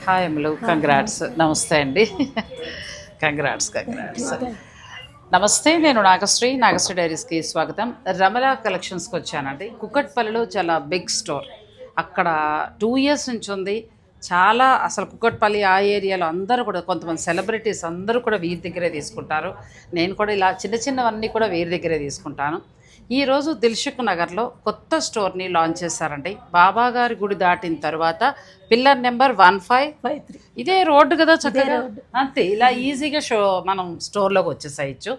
Hi అమ్ములు, congrats. నమస్తే అండి. Congrats. నమస్తే, నేను నాగశ్రీ డైరీస్కి స్వాగతం. రమలా కలెక్షన్స్కి వచ్చానండి. కుకట్పల్లిలో చాలా బిగ్ స్టోర్. అక్కడ 2 years నుంచి ఉంది. చాలా అసలు కుకట్పల్లి ఆ ఏరియాలో అందరూ కూడా, కొంతమంది సెలబ్రిటీస్ అందరూ కూడా వీరి దగ్గరే తీసుకుంటారు. నేను కూడా ఇలా చిన్న చిన్నవన్నీ కూడా వీరి దగ్గరే తీసుకుంటాను. ఈరోజు దిల్సుఖ్ నగర్లో కొత్త స్టోర్ని లాంచ్ చేశారండి. బాబాగారి గుడి దాటిన తర్వాత పిల్లర్ నెంబర్ 1553. ఇదే రోడ్డు కదా, చక్కగా అంతే ఇలా ఈజీగా మనం స్టోర్లోకి వచ్చేసేయచ్చు.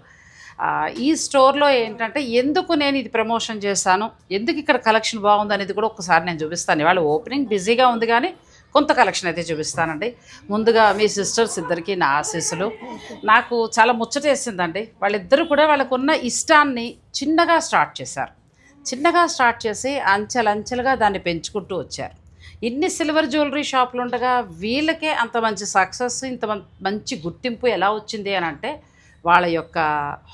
ఈ స్టోర్లో ఏంటంటే ఎందుకు నేను ఇది ప్రమోషన్ చేశాను, ఎందుకు ఇక్కడ కలెక్షన్ బాగుంది అనేది కూడా ఒకసారి నేను చూపిస్తాను. ఇవాళ ఓపెనింగ్ బిజీగా ఉంది కానీ కొంత కలెక్షన్ అయితే చూపిస్తానండి. ముందుగా మీ సిస్టర్స్ ఇద్దరికి నా ఆశీస్సులు. నాకు చాలా ముచ్చటేసిందండి. వాళ్ళిద్దరూ కూడా వాళ్ళకున్న ఇష్టాన్ని చిన్నగా స్టార్ట్ చేసి అంచెలంచెలుగా దాన్ని పెంచుకుంటూ వచ్చారు. ఇన్ని సిల్వర్ జ్యువెలరీ షాపులు ఉండగా వీళ్ళకే అంత మంచి సక్సెస్, ఇంత మంచి గుర్తింపు ఎలా వచ్చింది అని అంటే వాళ్ళ యొక్క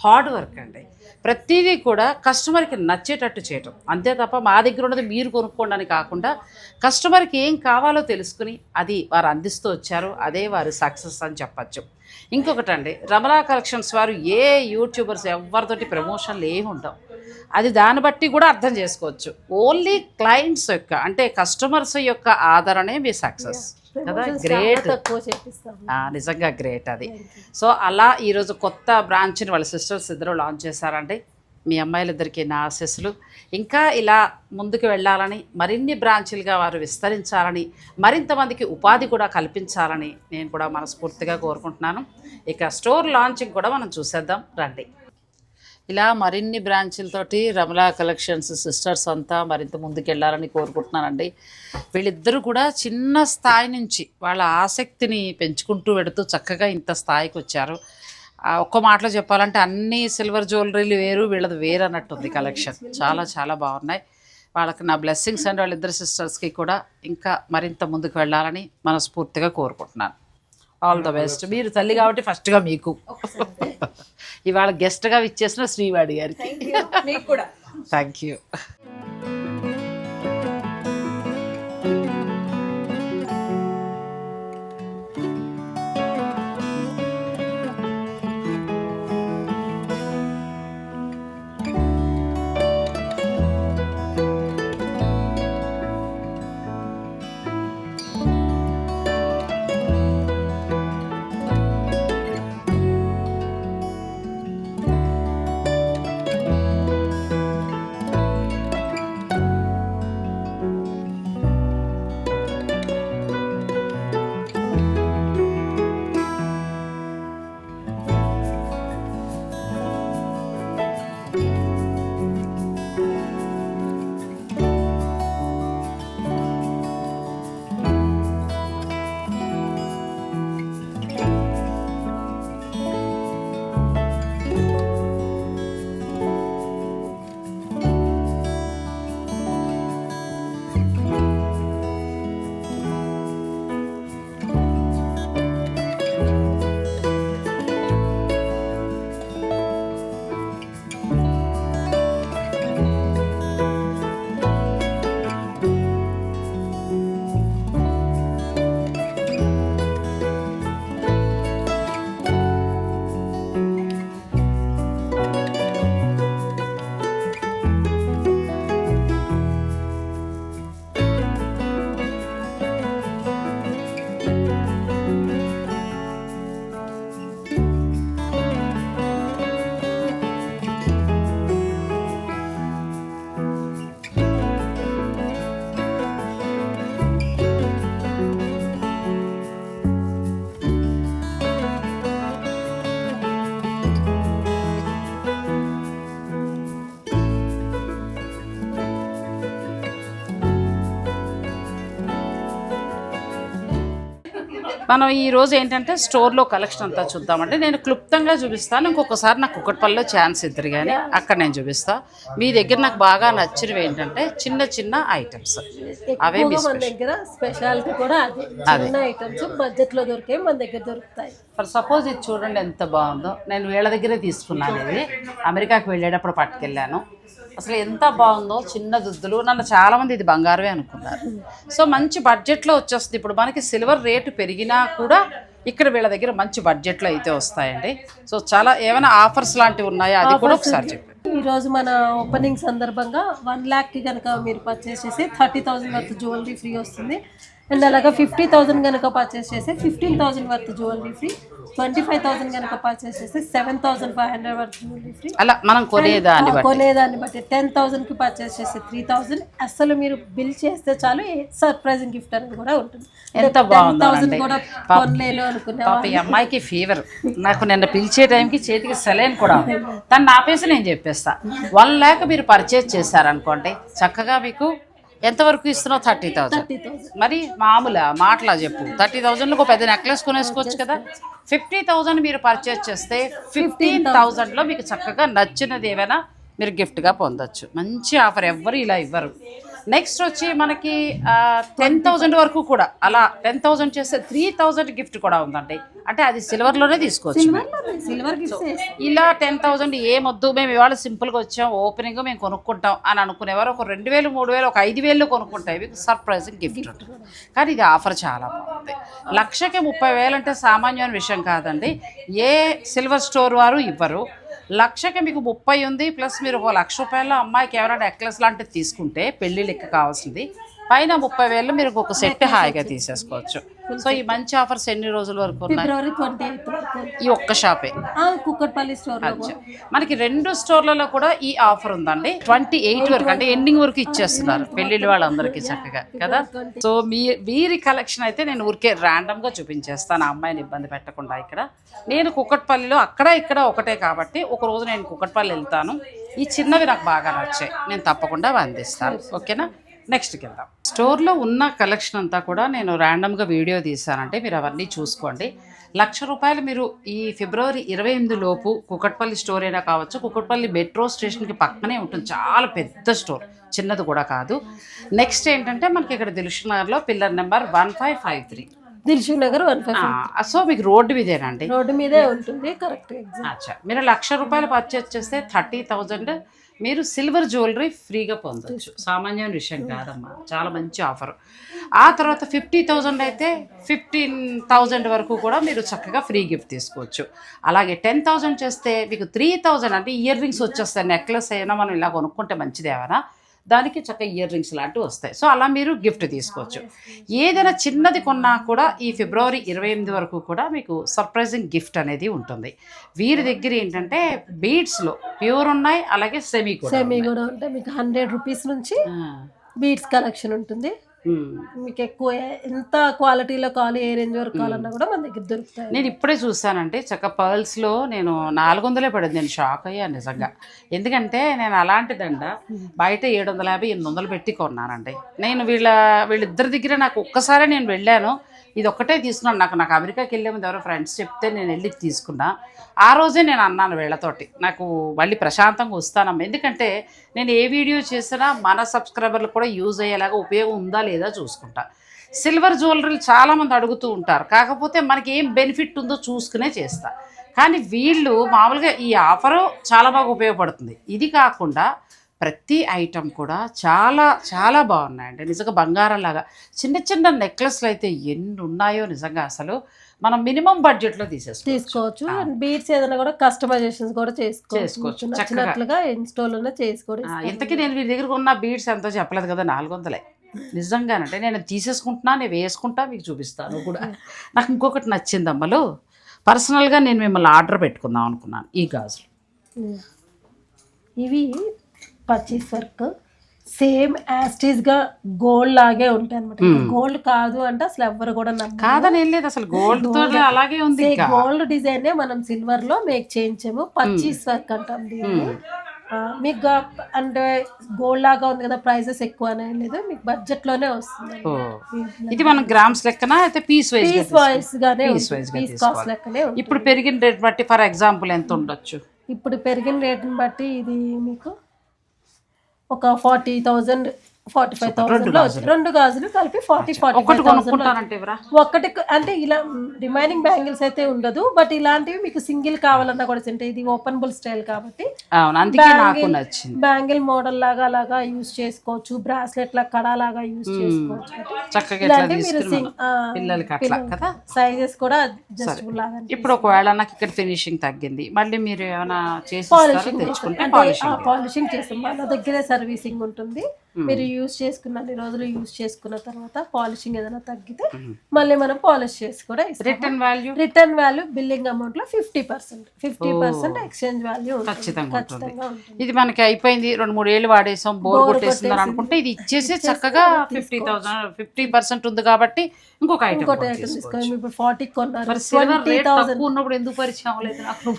హార్డ్ వర్క్ అండి. ప్రతిదీ కూడా కస్టమర్కి నచ్చేటట్టు చేయటం, అంతే తప్ప మా దగ్గర ఉన్నది మీరు కొనుక్కోండి కాకుండా కస్టమర్కి ఏం కావాలో తెలుసుకుని అది వారు అందిస్తూ వచ్చారు. అదే వారి సక్సెస్ అని చెప్పచ్చు. ఇంకొకటండి, రమలా కలెక్షన్స్ వారు ఏ యూట్యూబర్స్ ఎవరితోటి ప్రమోషన్లు ఏమి ఉండవు. అది దాన్ని బట్టి కూడా అర్థం చేసుకోవచ్చు. ఓన్లీ క్లయింట్స్ యొక్క అంటే కస్టమర్స్ యొక్క ఆదరణే మీ సక్సెస్ కదా. గ్రేట్, నిజంగా గ్రేట్ అది. సో అలా ఈరోజు కొత్త బ్రాంచ్ని వాళ్ళ సిస్టర్స్ ఇద్దరు లాంచ్ చేశారండి. మీ అమ్మాయిలిద్దరికీ నా ఆశీస్సులు. ఇంకా ఇలా ముందుకు వెళ్ళాలని, మరిన్ని బ్రాంచీలుగా వారు విస్తరించాలని, మరింతమందికి ఉపాధి కూడా కల్పించాలని నేను కూడా మనస్ఫూర్తిగా కోరుకుంటున్నాను. ఇక స్టోర్ లాంచింగ్ కూడా మనం చూసేద్దాం రండి. ఇలా మరిన్ని బ్రాంచీలతోటి రమలా కలెక్షన్స్ సిస్టర్స్ అంతా మరింత ముందుకెళ్ళాలని కోరుకుంటున్నానండి. వీళ్ళిద్దరూ కూడా చిన్న స్థాయి నుంచి వాళ్ళ ఆసక్తిని పెంచుకుంటూ వెడుతూ చక్కగా ఇంత స్థాయికి వచ్చారు. ఒక్క మాటలో చెప్పాలంటే అన్ని సిల్వర్ జ్యువెలరీలు వేరు, వీళ్ళది వేరు అన్నట్టుంది కలెక్షన్. చాలా చాలా బాగున్నాయి. వాళ్ళకి నా బ్లెస్సింగ్స్ అండ్ వాళ్ళిద్దరు సిస్టర్స్కి కూడా ఇంకా మరింత ముందుకు వెళ్ళాలని మనస్ఫూర్తిగా కోరుకుంటున్నాను. All the best. మీరు తల్లి కాబట్టి ఫస్ట్గా మీకు, ఇవాళ గెస్ట్గా విచ్చేసిన శ్రీవాడి గారికి థ్యాంక్ యూ. మనం ఈరోజు ఏంటంటే స్టోర్లో కలెక్షన్ అంతా చూద్దామంటే నేను క్లుప్తంగా చూపిస్తాను. ఇంకొకసారి నాకు కుకట్పల్లిలో ఛాన్స్ ఇద్దరు కానీ అక్కడ నేను చూపిస్తాను. మీ దగ్గర నాకు బాగా నచ్చినవి ఏంటంటే చిన్న చిన్న ఐటమ్స్, అవే మీ దగ్గర స్పెషాలిటీ కూడా అదే ఐటమ్స్ బడ్జెట్లో దొరికే మన దగ్గర దొరుకుతాయి. ఫర్ సపోజ్ ఇది చూడండి ఎంత బాగుందో. నేను వీళ్ళ దగ్గరే తీసుకున్నాను. ఇది అమెరికాకి వెళ్ళేటప్పుడు పట్టుకెళ్ళాను. అసలు ఎంత బాగుందో, చిన్న దుద్దులు. నన్ను చాలామంది ఇది బంగారమే అనుకున్నారు. సో మంచి బడ్జెట్లో వచ్చేస్తుంది. ఇప్పుడు మనకి సిల్వర్ రేటు పెరిగినా కూడా ఇక్కడ వీళ్ళ దగ్గర మంచి బడ్జెట్లో అయితే వస్తాయండి. సో చాలా ఏమైనా ఆఫర్స్ లాంటివి ఉన్నాయా అది కూడా ఒకసారి చెప్పండి. ఈరోజు మన ఓపెనింగ్ సందర్భంగా 1 lakh కనుక మీరు పర్చేస్ చేసి 30,000 వర్త్ జ్యువెలరీ ఫ్రీ వస్తుంది. అండ్ అలాగా 50,000 కనుక పర్చేస్ చేస్తే 15,000 వర్త్ జ్యువెలరీ ఫ్రీ. 25,000 కనుక పర్చేస్ చేస్తే 7,500 వర్త్ జ్యువెలరీ ఫ్రీ. అలా మనం కొనేదాన్ని బట్టి 10,000కి పర్చేస్ చేస్తే 3,000. అసలు మీరు బిల్ చేస్తే చాలు సర్ప్రైజింగ్ గిఫ్ట్ అనేది కూడా ఉంటుంది. ఎంత బాగుందో కూడా కొనలేను అనుకునే పాప ఈ అమ్మాయికి ఫీవర్. నాకు నిన్న పిలిచే టైంకి చేతికి సెలైన్ కూడా తను ఆపేసి నేను చెప్పేస్తా. 1 lakh మీరు పర్చేజ్ చేశారనుకోండి, చక్కగా మీకు ఎంతవరకు ఇస్తున్నావు? 30,000. మరి మామూలు మాటలా చెప్పు, 30,000లో పెద్ద నెక్లెస్ కొనేసుకోవచ్చు కదా. 50,000 మీరు పర్చేజ్ చేస్తే 15,000లో మీకు చక్కగా నచ్చినది ఏమైనా మీరు గిఫ్ట్గా పొందొచ్చు. మంచి ఆఫర్, ఎవ్వరు ఇలా ఇవ్వరు. నెక్స్ట్ వచ్చి మనకి 10,000 వరకు కూడా, అలా 10,000 చేస్తే 3,000 గిఫ్ట్ కూడా ఉందండి. అంటే అది సిల్వర్లోనే తీసుకోవచ్చు. ఇలా 10,000 ఏమొద్దు, మేము ఇవాళ సింపుల్గా వచ్చాం, ఓపెనింగ్ మేము కొనుక్కుంటాం అని అనుకునేవారు ఒక 2,000, 3,000, ఒక 5,000 కొనుక్కుంటాయి. మీకు సర్ప్రైజింగ్ గిఫ్ట్ ఉంటుంది. కానీ ఇది ఆఫర్ చాలా బాగుంది. 1,30,000 అంటే సామాన్యమైన విషయం కాదండి. ఏ సిల్వర్ స్టోర్ వారు ఇవ్వరు. 1,00,000కి మీకు 30 ఉంది. ప్లస్ మీరు ఒక 1,00,000 రూపాయల అమ్మాయికి ఎవరైనా నెక్లెస్ లాంటిది తీసుకుంటే పెళ్లి లెక్క కావాల్సింది పైన 30,000 మీరు ఒక సెట్ హాయిగా తీసేసుకోవచ్చు. సో ఈ మంచి ఆఫర్స్ ఎన్ని రోజుల వరకు ఉన్నాయి? ఫిబ్రవరి 28 వరకు. ఈ ఒక్క షాపే కుక్కట్పల్లి స్టోర్. మనకి 2 స్టోర్లలో కూడా ఈ ఆఫర్ ఉందండి. 28 వరకు అంటే ఎండింగ్ వరకు ఇచ్చేస్తున్నారు పెళ్లిళ్ళ వాళ్ళందరికీ చక్కగా కదా. సో వీరి కలెక్షన్ అయితే నేను ఊరికే ర్యాండమ్ గా చూపించేస్తాను, ఆ అమ్మాయిని ఇబ్బంది పెట్టకుండా. ఇక్కడ నేను కుక్కట్పల్లిలో అక్కడ ఇక్కడ ఒకటే కాబట్టి ఒక రోజు నేను కుక్కట్పల్లి వెళ్తాను. ఈ చిన్నవి నాకు బాగా నచ్చాయి, నేను తప్పకుండా అందిస్తాను. ఓకేనా? నెక్స్ట్కి వెళ్దాం. స్టోర్లో ఉన్న కలెక్షన్ అంతా కూడా నేను ర్యాండమ్గా వీడియో తీసానంటే మీరు అవన్నీ చూసుకోండి. 1,00,000 రూపాయలు మీరు ఈ ఫిబ్రవరి 28 లోపు కుక్కట్పల్లి స్టోర్ అయినా కావచ్చు. కుక్కట్పల్లి మెట్రో స్టేషన్కి పక్కనే ఉంటుంది, చాలా పెద్ద స్టోర్, చిన్నది కూడా కాదు. నెక్స్ట్ ఏంటంటే మనకి ఇక్కడ దిల్షుక్ నగర్లో pillar number 1553, Dilsukh Nagar 1553. So మీకు రోడ్డు మీదేనండి, రోడ్డు మీదే ఉంటుంది. కరెక్ట్. అచ్చా, మీరు 1,00,000 రూపాయలు పర్చేస్ చేస్తే 30,000 మీరు సిల్వర్ జ్యువెలరీ ఫ్రీగా పొందొచ్చు. సామాన్యమైన విషయం కాదమ్మా, చాలా మంచి ఆఫర్. ఆ తర్వాత 50,000 అయితే 15,000 వరకు కూడా మీరు చక్కగా ఫ్రీ గిఫ్ట్ తీసుకోవచ్చు. అలాగే 10,000 చేస్తే మీకు 3,000 అంటే ఇయర్ రింగ్స్ వచ్చేస్తాయి. నెక్లెస్ అయినా మనం ఇలా కొనుక్కుంటే మంచిదేవనా, దానికి చక్కగా ఇయర్ రింగ్స్ లాంటివి వస్తాయి. సో అలా మీరు గిఫ్ట్ తీసుకోవచ్చు. ఏదైనా చిన్నది కొన్నా కూడా ఈ ఫిబ్రవరి 28 వరకు కూడా మీకు సర్ప్రైజింగ్ గిఫ్ట్ అనేది ఉంటుంది. వీరి దగ్గర ఏంటంటే బీడ్స్లో ప్యూర్ ఉన్నాయి, అలాగే సెమీ కూడా ఉంటాయి. మీకు 100 రూపీస్ నుంచి బీడ్స్ కలెక్షన్ ఉంటుంది. మీకు ఎక్కువ ఎంత క్వాలిటీలో కావాలి, ఏ రేంజ్ వరకు కావాలన్నా కూడా మన దగ్గర దొరుకుతాయి. నేను ఇప్పుడే చూసానంటే చక్కగా పర్ల్స్లో నేను 400 పడింది. నేను షాక్ అయ్యాను నిజంగా. ఎందుకంటే నేను అలాంటి దండ బయట 750, 800 పెట్టి కొన్నానండి. నేను వీళ్ళిద్దరి దగ్గర నాకు ఒక్కసారి నేను వెళ్ళాను, ఇది ఒక్కటే తీసుకున్నాను. నాకు అమెరికాకి వెళ్ళే ముందు ఎవరో ఫ్రెండ్స్ చెప్తే నేను వెళ్ళి తీసుకున్నా. ఆ రోజే నేను అన్నాను వీళ్ళతోటి, నాకు మళ్ళీ ప్రశాంతంగా వస్తానమ్మా. ఎందుకంటే నేను ఏ వీడియో చేసినా మన సబ్స్క్రైబర్లు కూడా యూజ్ అయ్యేలాగా ఉపయోగం ఉందా లేదా చూసుకుంటా. సిల్వర్ జ్యువెలరీలు చాలామంది అడుగుతూ ఉంటారు, కాకపోతే మనకి ఏం బెనిఫిట్ ఉందో చూసుకునే చేస్తా. కానీ వీళ్ళు మామూలుగా ఈ ఆఫరు చాలా బాగా ఉపయోగపడుతుంది. ఇది కాకుండా ప్రతి ఐటెం కూడా చాలా చాలా బాగున్నాయండి నిజంగా. బంగారం లాగా చిన్న చిన్న నెక్లెస్లు అయితే ఎన్ని ఉన్నాయో నిజంగా. అసలు మనం మినిమం బడ్జెట్లో తీసుకోవచ్చు. బీడ్స్ ఏదైనా కూడా కస్టమైజేషన్స్ కూడా చేసుకోవచ్చు. నచ్చినట్లుగా ఇన్స్టాల్లోనే చేసుకోవడం. ఇంతకీ నేను వీరి దగ్గర ఉన్న బీడ్స్ ఎంతో చెప్పలేదు కదా, 400. నిజంగానంటే నేను తీసేసుకుంటున్నా, నేను వేసుకుంటా, మీకు చూపిస్తాను కూడా. నాకు ఇంకొకటి నచ్చింది అమ్మలు, పర్సనల్గా నేను మిమ్మల్ని ఆర్డర్ పెట్టుకుందాం అనుకున్నాను. ఈ గాజులు ఇవి పర్చేస్ వర్క్ సేమ్ యాస్టీస్ గా గోల్డ్ లాగే ఉంటాయి అనమాట. గోల్డ్ కాదు అంటే అసలు ఎవరు కూడా కాదని ఏం లేదు, అసలు గోల్డ్ తో అలాగే ఉంది. గోల్డ్ డిజైన్ మనం సిల్వర్ లో మేక్ చేయించాము. పర్చేస్ వర్క్ అంటాం దీన్ని. మీకు అంటే గోల్డ్ లాగా ఉంది కదా, ప్రైజెస్ ఎక్కువ అనేది లేదు, మీకు బడ్జెట్ లోనే వస్తుంది. ఇది మనం గ్రామ్స్ లెక్కన అయితే పీస్ వైస్ గానే పీస్ కాస్ట్ లెక్కనే. ఇప్పుడు పెరిగిన రేట్ బట్టి ఫర్ ఎగ్జాంపుల్ ఎంత ఉండొచ్చు? ఇప్పుడు పెరిగిన రేట్ని బట్టి ఇది మీకు ఒక 40,000 45,000 2 గాజులు కలిపి 45,000. ఒక్కటి అంటే ఇలా రిమైనింగ్ బ్యాంగిల్స్ అయితే ఉండదు, బట్ ఇలాంటివి మీకు సింగిల్ కావాలన్నా కూడా అంటే ఇది ఓపెనబుల్ స్టైల్ కాబట్టి బ్యాంగిల్ మోడల్ లాగా అలాగా యూజ్ చేసుకోవచ్చు, బ్రాస్లెట్ లా కడా లాగా యూజ్ చేసుకోవచ్చు. ఇలాంటి మీరు సైజెస్ కూడా అడ్జస్టబుల్ లాగా. ఇప్పుడు ఒకవేళ నాకు ఇక్కడ ఫినిషింగ్ తగ్గింది, మళ్ళీ మీరు ఏమైనా పాలిషింగ్ చేస్తాం, మన దగ్గరే సర్వీసింగ్ ఉంటుంది. మీరు యూజ్ చేసుకున్న అన్ని రోజులు యూజ్ చేసుకున్న తర్వాత పాలిషింగ్ ఏదైనా తగ్గితే మళ్ళీ మనం పాలిష్ చేసి కూడా రిటర్న్ వాల్యూ బిల్లింగ్ అమౌంట్ లో 50% ఎక్స్చేంజ్ వాల్యూ ఖచ్చితంగా ఉంటుంది. ఇది మనకి అయిపోయింది 2-3 ఏళ్ళు వాడేసాం, బోర్ కొట్టేస్తున్నారు అనుకుంటే ఇది ఇచ్చేసి చక్కగా 50% ఉంది కాబట్టి ఇంకొక ఐటమ్ తీసుకోండి. ఇప్పుడు 40 కొన్నారు, ఉన్నప్పుడు ఎందుకు పరిచయం అవ్వలేదు నాకు?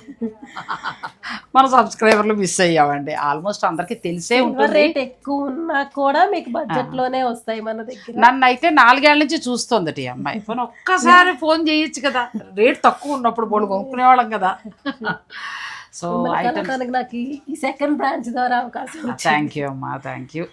మన సబ్స్క్రైబర్లు మిస్ అయ్యామండి. ఆల్మోస్ట్ అందరికి తెలిసే ఉంటుంది. రేట్ ఎక్కువ ఉన్నా కూడా మీకు బడ్జెట్ లోనే వస్తాయి మన దగ్గర. నన్ను అయితే 4 ఏళ్ల నుంచి చూస్తుంది ఈ అమ్మాయి. ఫోన్ ఒక్కసారి ఫోన్ చేయొచ్చు కదా, రేట్ తక్కువ ఉన్నప్పుడు బోర్డు కొనుక్కునేవాళ్ళం కదా. సో నాకు ఈ సెకండ్ బ్రాంచ్ ద్వారా అవకాశం. థ్యాంక్ యూ అమ్మా, థ్యాంక్ యూ.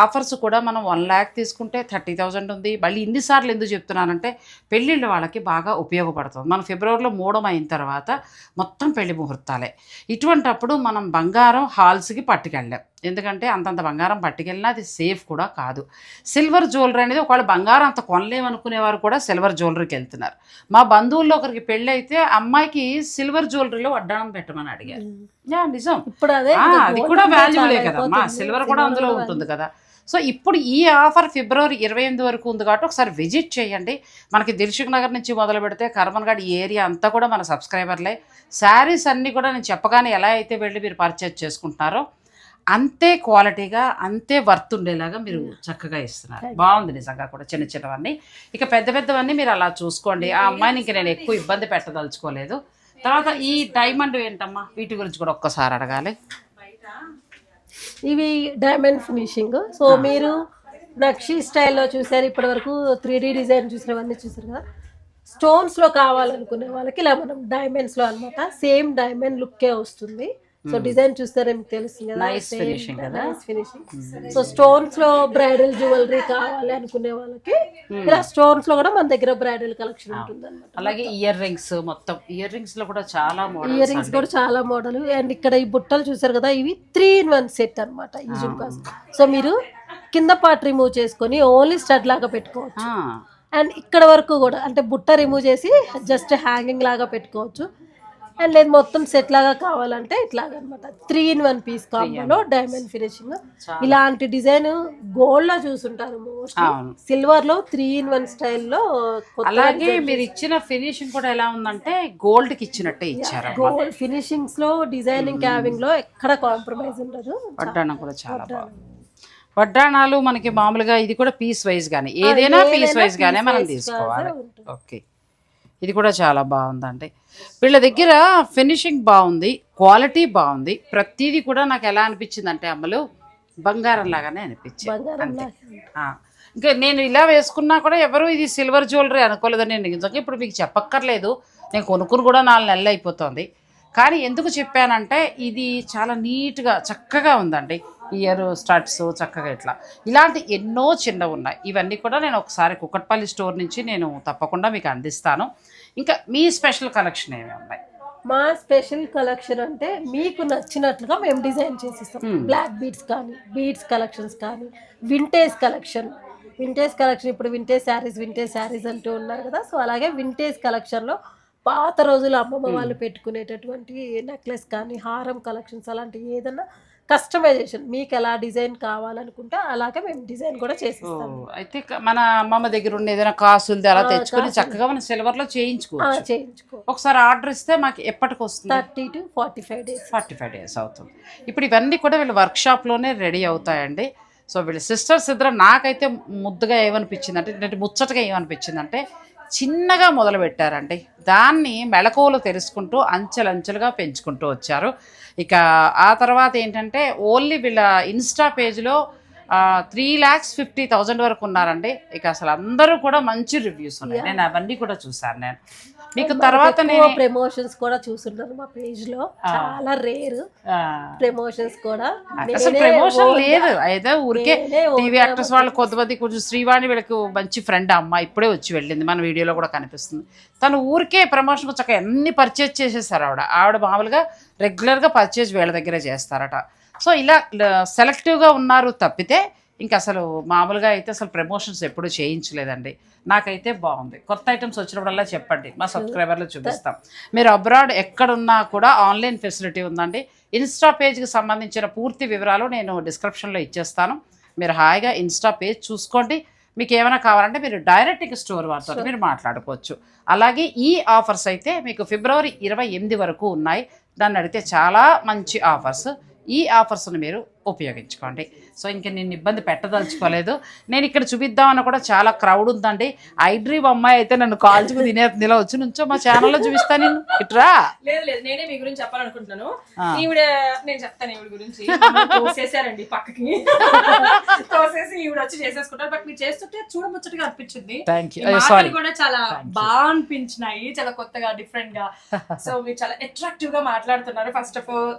ఆఫర్స్ కూడా మనం 1 lakh తీసుకుంటే 30,000 ఉంది. మళ్ళీ ఇన్నిసార్లు ఎందుకు చెప్తున్నానంటే పెళ్ళిళ్ళ వాళ్ళకి బాగా ఉపయోగపడుతుంది. మనం ఫిబ్రవరిలో 3 అయిన తర్వాత మొత్తం పెళ్లి ముహూర్తాలే. ఇటువంటప్పుడు మనం బంగారం హాల్స్కి పట్టుకెళ్ళాం. ఎందుకంటే అంతంత బంగారం పట్టుకెళ్ళినా అది సేఫ్ కూడా కాదు. సిల్వర్ జ్యువెలరీ అనేది ఒకవేళ బంగారం అంత కొనలేమనుకునేవారు కూడా సిల్వర్ జ్యువెలరీకి వెళ్తున్నారు. మా బంధువుల్లో ఒకరికి పెళ్ళి అయితే అమ్మాయికి సిల్వర్ జ్యువెలరీలో వడ్డాణం పెట్టమని అడిగారు. నిజం, ఇప్పుడు అది కూడా వాల్యూలే కదమ్మా, సిల్వర్ కూడా అందులో ఉంటుంది కదా. సో ఇప్పుడు ఈ ఆఫర్ ఫిబ్రవరి 28 వరకు ఉంది కాబట్టి ఒకసారి విజిట్ చేయండి. మనకి దిల్సుఖ్ నగర్ నుంచి మొదలు పెడితే కర్మన్ఘాట్ ఈ ఏరియా అంతా కూడా మన సబ్స్క్రైబర్లే. శారీస్ అన్నీ కూడా నేను చెప్పగానే ఎలా అయితే వెళ్ళి మీరు పర్చేజ్ చేసుకుంటున్నారో అంతే క్వాలిటీగా అంతే వర్త్ ఉండేలాగా మీరు చక్కగా ఇస్తున్నారు. బాగుంది నిజంగా కూడా. చిన్న చిన్నవన్నీ, ఇక పెద్ద పెద్దవన్నీ మీరు అలా చూసుకోండి. ఆ అమ్మాయిని ఇంక నేను ఎక్కువ ఇబ్బంది పెట్టదలుచుకోలేదు. తర్వాత ఈ డైమండ్ ఏంటమ్మా, వీటి గురించి కూడా ఒక్కసారి అడగాలి. ఇవి డైమండ్ ఫినిషింగ్. సో మీరు నక్షి స్టైల్లో చూసారు ఇప్పటి వరకు, 3D డిజైన్ చూసినవన్నీ చూసారు కదా. స్టోన్స్లో కావాలనుకునే వాళ్ళకి ఇలా మనం డైమండ్స్లో అనమాట సేమ్ డైమండ్ లుక్కే వస్తుంది. సో డిజైన్ చూస్తారే మీకు తెలుస్తుంది కదా, నైస్ ఫినిషింగ్ కదా. ఫినిషింగ్. సో స్టోన్స్ లో బ్రైడల్ జ్యువెలరీ కావాలి అనుకునే వాళ్ళకి ఇలా స్టోన్స్ లో కూడా మన దగ్గర బ్రైడల్ కలెక్షన్ ఉంటుంది అనమాట. అలాగే ఇయర్ రింగ్స్, మొత్తం ఇయర్ రింగ్స్ లో కూడా చాలా మోడల్, ఇయర్ రింగ్స్ కూడా చాలా మోడల్. అండ్ ఇక్కడ ఈ బుట్టలు చూసారు కదా, ఇవి 3-in-1 సెట్ అనమాట ఈ జుమ్కాస్. సో మీరు కింద పార్ట్ రిమూవ్ చేసుకొని ఓన్లీ స్టడ్ లాగా పెట్టుకోవచ్చు. అండ్ ఇక్కడ వరకు కూడా అంటే బుట్ట రిమూవ్ చేసి జస్ట్ హ్యాంగింగ్ లాగా పెట్టుకోవచ్చు. అండ్ లేదు మొత్తం సెట్ లాగా కావాలంటే ఇట్లాగనమాట 3-in-1 పీస్ కాంబోలో డైమండ్ ఫినిషింగ్. ఇలాంటి డిజైన్ గోల్డ్ లో చూసుంటారు మోస్ట్లీ, సిల్వర్ లో 3-in-1 స్టైల్లో. అలాగే మీరు ఇచ్చిన ఫినిషింగ్ కూడా ఎలా ఉందంటే గోల్డ్ కి ఇచ్చినట్టే ఇచ్చారు. గోల్డ్ ఫినిషింగ్స్ లో డిజైనింగ్ క్యావింగ్ లో ఎక్కడ కాంప్రమైజ్ ఉండదు. వడ్డాణం కూడా చాలా బాగుంది. వడ్డాణాలు మనకి మామూలుగా ఇది కూడా పీస్ వైజ్ గానే, ఏదైనా పీస్ వైజ్ గానే మనం తీసుకోవాలి. ఓకే, ఇది కూడా చాలా బాగుందండి. వీళ్ళ దగ్గర ఫినిషింగ్ బాగుంది, క్వాలిటీ బాగుంది, ప్రతిదీ కూడా నాకు ఎలా అనిపించింది అంటే అమ్మలు బంగారం లాగానే అనిపించింది. అంతే. ఇంకా నేను ఇలా వేసుకున్నా కూడా ఎవరు ఇది సిల్వర్ జ్యువెలరీ అనుకోలేదని నేను నిజంగా ఇప్పుడు మీకు చెప్పక్కర్లేదు. నేను కొనుక్కుని కూడా 4 నెలలు అయిపోతుంది. కానీ ఎందుకు చెప్పానంటే ఇది చాలా నీట్గా చక్కగా ఉందండి. ఇయర్ స్టడ్స్ చక్కగా ఇలాంటి ఎన్నో చిన్నవి ఉన్నాయి. ఇవన్నీ కూడా నేను ఒకసారి కుకట్పల్లి స్టోర్ నుంచి నేను తప్పకుండా మీకు అందిస్తాను. ఇంకా మీ స్పెషల్ కలెక్షన్ ఏమేమి ఉన్నాయి? మా స్పెషల్ కలెక్షన్ అంటే మీకు నచ్చినట్లుగా మేము డిజైన్ చేసిస్తాం. బ్లాక్ బీడ్స్ కానీ, బీడ్స్ కలెక్షన్స్ కానీ, వింటేజ్ కలెక్షన్ ఇప్పుడు వింటేజ్ శారీస్ అంటూ ఉన్నారు కదా. సో అలాగే వింటేజ్ కలెక్షన్లో పాత రోజులు అమ్మమ్మ వాళ్ళు పెట్టుకునేటటువంటి నెక్లెస్ కానీ, హారం కలెక్షన్స్ అలాంటివి ఏదన్నా కస్టమైజేషన్ మీకు ఎలా డిజైన్ కావాలనుకుంటే అలాగే మేము డిజైన్ కూడా చేసిస్తాం. అయితే మన అమ్మమ్మ దగ్గర ఉన్న ఏదైనా కాసులు అలా తెచ్చుకొని చక్కగా మనం సిల్వర్ లో చేయించుకోవచ్చు. ఒకసారి ఆర్డర్ ఇస్తే మాకు ఎప్పటికి వస్తుంది? 30 to 45 days అవుతుంది. ఇప్పుడు ఇవన్నీ కూడా వీళ్ళు వర్క్ షాప్ లోనే రెడీ అవుతాయండి. సో వీళ్ళ సిస్టర్స్ ఇద్దరు నాకైతే ముద్దుగా ఏమనిపించిందంటే, ముచ్చటగా ఏమనిపించిందంటే చిన్నగా మొదలు పెట్టారండి. దాన్ని మెళకువలు తెలుసుకుంటూ అంచెలంచెలుగా పెంచుకుంటూ వచ్చారు. ఇక ఆ తర్వాత ఏంటంటే ఓన్లీ వీళ్ళ ఇన్స్టా పేజ్లో 3,50,000 వరకు ఉన్నారండి. ఇక అసలు అందరూ కూడా మంచి రివ్యూస్ ఉన్నాయి. నేను అవన్నీ కూడా చూసాను. నేను మీకు తర్వాత నేను ప్రమోషన్స్ కూడా చూసుంటాను మా పేజ్ లో, చాలా రేర్ ప్రమోషన్స్ కూడా. అసలు ప్రమోషన్ లేదు, అయితే ఊరికే టీవీ యాక్టర్స్ వాళ్ళు కొంతమంది, కొంచెం శ్రీవాణి వీళ్ళకి మంచి ఫ్రెండ్ అమ్మ ఇప్పుడే వచ్చి వెళ్ళింది, మన వీడియోలో కూడా కనిపిస్తుంది. తను ఊరికే ప్రమోషన్ చక్కగా అన్ని పర్చేజ్ చేసేసారు. ఆవిడ మామూలుగా రెగ్యులర్గా పర్చేజ్ వీళ్ళ దగ్గరే చేస్తారట. సో ఇలా సెలెక్టివ్గా ఉన్నారు తప్పితే ఇంకా అసలు మామూలుగా అయితే అసలు ప్రమోషన్స్ ఎప్పుడూ చేయించలేదండి. నాకైతే బాగుంది. కొత్త ఐటమ్స్ వచ్చినప్పుడల్లా చెప్పండి, మా సబ్స్క్రైబర్లు చూపిస్తాం. మీరు అబ్రాడ్ ఎక్కడున్నా కూడా ఆన్లైన్ ఫెసిలిటీ ఉందండి. ఇన్స్టా పేజ్కి సంబంధించిన పూర్తి వివరాలు నేను డిస్క్రిప్షన్లో ఇచ్చేస్తాను. మీరు హాయిగా ఇన్స్టా పేజ్ చూసుకోండి. మీకు ఏమైనా కావాలంటే మీరు డైరెక్ట్గా స్టోర్ వారితో మీరు మాట్లాడుకోవచ్చు. అలాగే ఈ ఆఫర్స్ అయితే మీకు ఫిబ్రవరి 28 వరకు ఉన్నాయి. దాన్ని అడిగితే చాలా మంచి ఆఫర్స్. ఈ ఆఫర్స్ని మీరు ఉపయోగించుకోండి. సో ఇంక నేను ఇబ్బంది పెట్టదలుచుకోలేదు. నేను ఇక్కడ చూపిద్దామని కూడా చాలా క్రౌడ్ ఉందండి. ఐడ్రీమ్ అమ్మాయి అయితే నన్ను కాల్చుకు తినేలా వచ్చి నుంచో మా ఛానల్లో చూపిస్తాను. నేను ఇట్రా లేదు నేనే మీ గురించి చెప్పాలనుకుంటున్నాను. నేను చెప్తాను ఈవిడ గురించి. తోసేసారండి పక్కకి, తోసేసి ఈవిడ వచ్చి చేసేసుకుంటారు. బట్ మీరు చేస్తుంటే చూడముచ్చటగా అనిపించింది. కూడా చాలా బాగా అనిపించినాయి, చాలా కొత్తగా డిఫరెంట్ గా. సో మీరు చాలా అట్రాక్టివ్ గా మాట్లాడుతున్నారు. First of all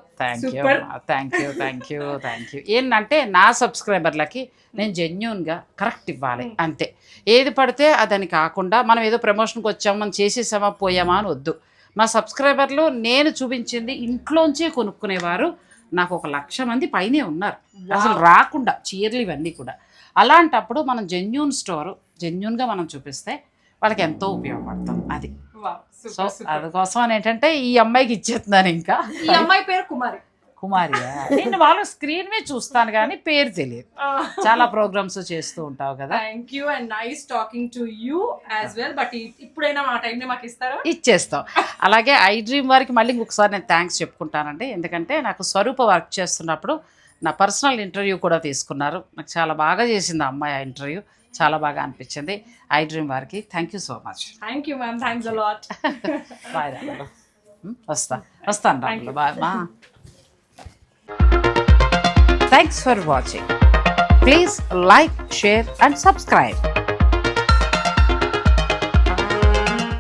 thank you. ఏంటంటే నా సబ్స్క్రైబర్లకి నేను జెన్యూన్గా కరెక్ట్ ఇవ్వాలి అంతే. ఏది పడితే అదని కాకుండా మనం ఏదో ప్రమోషన్కి వచ్చాము, మనం చేసేసామా పోయామా అని వద్దు. మా సబ్స్క్రైబర్లు నేను చూపించింది ఇంట్లోంచే కొనుక్కునేవారు నాకు 1,00,000 మంది పైనే ఉన్నారు. అసలు రాకుండా చీరలు ఇవన్నీ కూడా. అలాంటప్పుడు మనం జెన్యూన్ స్టోరు జెన్యూన్గా మనం చూపిస్తే వాళ్ళకి ఎంతో ఉపయోగపడతాం. అది సో అందుకోసం అని ఏంటంటే ఈ అమ్మాయికి ఇచ్చేస్తున్నాను. ఇంకా ఈ అమ్మాయి పేరు కుమారియా? నేను వాళ్ళ స్క్రీన్ మీద చూస్తాను కానీ పేరు తెలియదు. చాలా ప్రోగ్రామ్స్ చేస్తూ ఉంటావు కదా. Thank you and nice talking to you as well. But ఇప్పుడైనా మా టైంని మాకు ఇస్తారా? ఇచ్చేస్తాం. అలాగే ఐడ్రీమ్ వారికి మళ్ళీ ఇంకొకసారి నేను థ్యాంక్స్ చెప్పుకుంటానండి. ఎందుకంటే నాకు స్వరూప వర్క్ చేస్తున్నప్పుడు నా పర్సనల్ ఇంటర్వ్యూ కూడా తీసుకున్నారు. నాకు చాలా బాగా చేసింది ఆ అమ్మాయి ఇంటర్వ్యూ, చాలా బాగా అనిపించింది. ఐడ్రీమ్ వారికి thank you so much. Thank you ma'am, thanks a lot. Bye. వస్తాను Ramulu. Bye. Thanks for watching. Please like, share and subscribe.